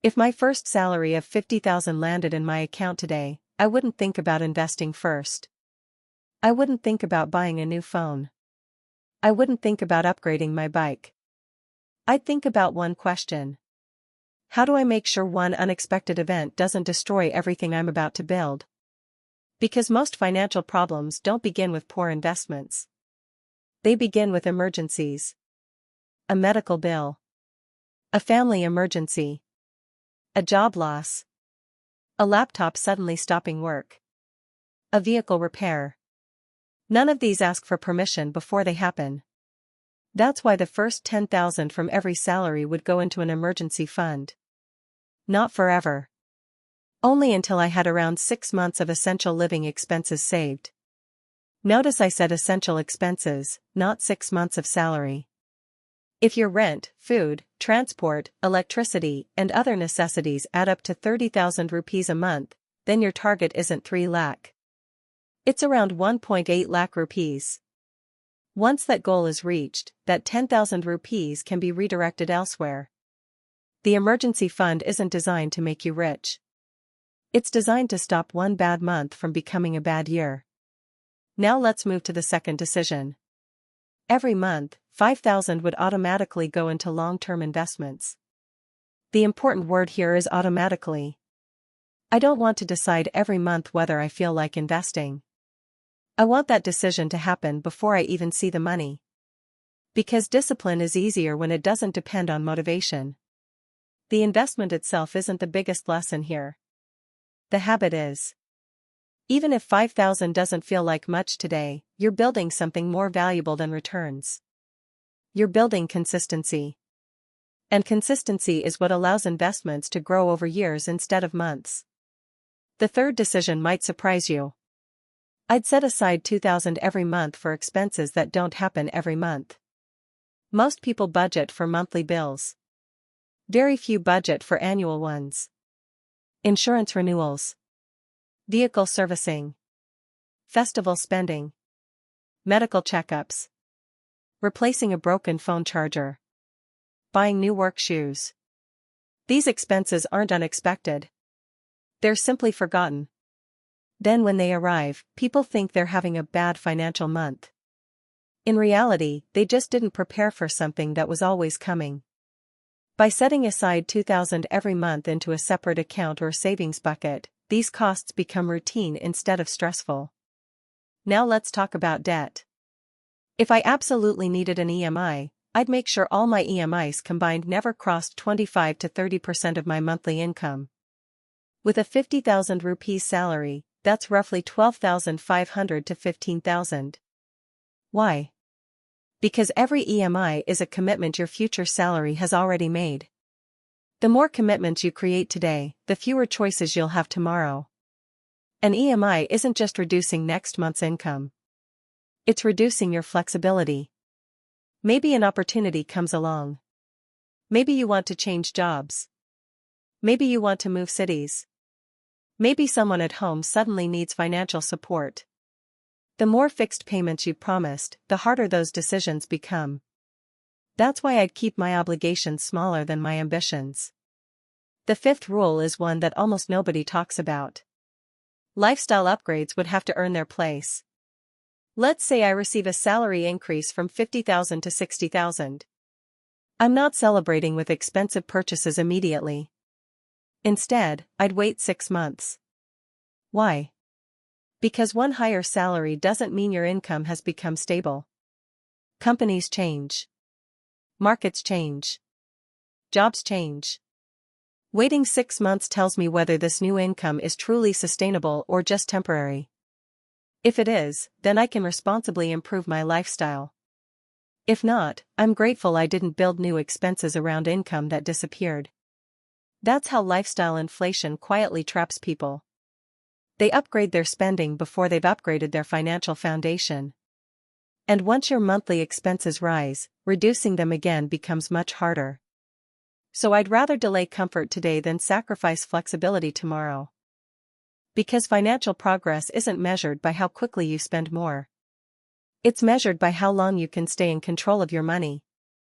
If my first salary of 50,000 landed in my account today, I wouldn't think about investing first. I wouldn't think about buying a new phone. I wouldn't think about upgrading my bike. I'd think about one question. How do I make sure one unexpected event doesn't destroy everything I'm about to build? Because most financial problems don't begin with poor investments. They begin with emergencies. A medical bill. A family emergency. A job loss. A laptop suddenly stopping work. A vehicle repair. None of these ask for permission before they happen. That's why the first 10,000 from every salary would go into an emergency fund. Not forever. Only until I had around 6 months of essential living expenses saved. Notice I said essential expenses, not 6 months of salary. If your rent, food, transport, electricity, and other necessities add up to 30,000 rupees a month, then your target isn't 3 lakh. It's around 1.8 lakh rupees. Once that goal is reached, that 10,000 rupees can be redirected elsewhere. The emergency fund isn't designed to make you rich. It's designed to stop one bad month from becoming a bad year. Now let's move to the second decision. Every month, 5,000 would automatically go into long-term investments. The important word here is automatically. I don't want to decide every month whether I feel like investing. I want that decision to happen before I even see the money. Because discipline is easier when it doesn't depend on motivation. The investment itself isn't the biggest lesson here. The habit is. Even if 5,000 doesn't feel like much today, you're building something more valuable than returns. You're building consistency. And consistency is what allows investments to grow over years instead of months. The third decision might surprise you. I'd set aside 2,000 every month for expenses that don't happen every month. Most people budget for monthly bills. Very few budget for annual ones. Insurance renewals. Vehicle servicing. Festival spending. Medical checkups. Replacing a broken phone charger. Buying new work shoes. These expenses aren't unexpected. They're simply forgotten. Then when they arrive, people think they're having a bad financial month. In reality, they just didn't prepare for something that was always coming. By setting aside 2,000 every month into a separate account or savings bucket, these costs become routine instead of stressful. Now let's talk about debt. If I absolutely needed an EMI, I'd make sure all my EMIs combined never crossed 25 to 30% of my monthly income. With a 50,000 rupees salary, that's roughly 12,500 to 15,000. Why? Because every EMI is a commitment your future salary has already made. The more commitments you create today, the fewer choices you'll have tomorrow. An EMI isn't just reducing next month's income. It's reducing your flexibility. Maybe an opportunity comes along. Maybe you want to change jobs. Maybe you want to move cities. Maybe someone at home suddenly needs financial support. The more fixed payments you promised, the harder those decisions become. That's why I'd keep my obligations smaller than my ambitions. The fifth rule is one that almost nobody talks about. Lifestyle upgrades would have to earn their place. Let's say I receive a salary increase from 50,000 to 60,000. I'm not celebrating with expensive purchases immediately. Instead, I'd wait 6 months. Why? Because one higher salary doesn't mean your income has become stable. Companies change. Markets change. Jobs change. Waiting 6 months tells me whether this new income is truly sustainable or just temporary. If it is, then I can responsibly improve my lifestyle. If not, I'm grateful I didn't build new expenses around income that disappeared. That's how lifestyle inflation quietly traps people. They upgrade their spending before they've upgraded their financial foundation. And once your monthly expenses rise, reducing them again becomes much harder. So I'd rather delay comfort today than sacrifice flexibility tomorrow. Because financial progress isn't measured by how quickly you spend more. It's measured by how long you can stay in control of your money.